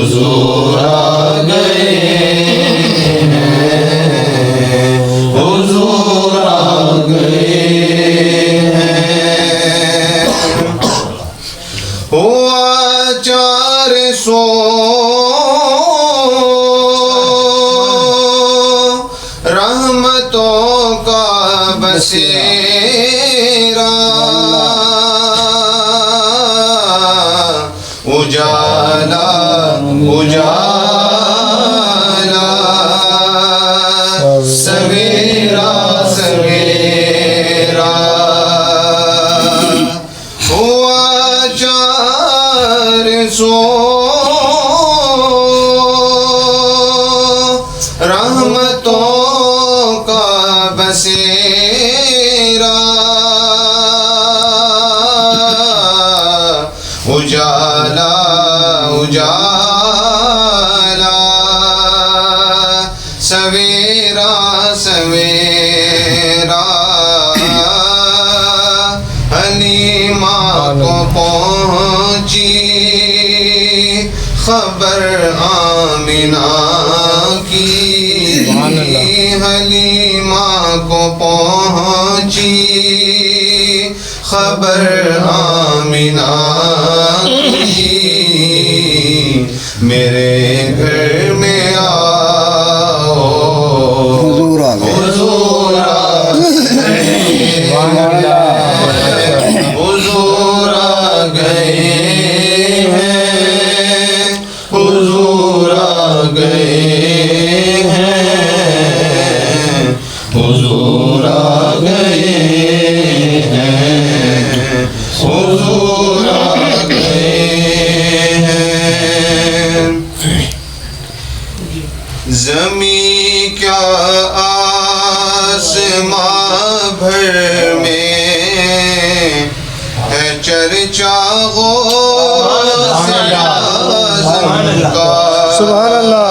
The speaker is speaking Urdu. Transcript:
حضور آ گئے ہیں، حضور آ گئے ہیں۔ ہوا 400 رحمتوں کا بسیرا، اجالا اجالا سویرا سویرا، ہوا 400 رحمتوں کا بسیرا، اجالا اجالا سویرا سویرا، حلیمہ کو پہنچی خبر آمنہ کی، حلیمہ کو پہنچی خبر آمنہ کی، میرے گھر میں آؤ حضور آ گئے، حضور آ گئے ہیں، حضور آ گئے ہیں، حضور آ گئے ہیں، حضور آ گئے ہیں۔ زمین کیا آسمان بھر میں ہے چرچا غوث اعظم کا،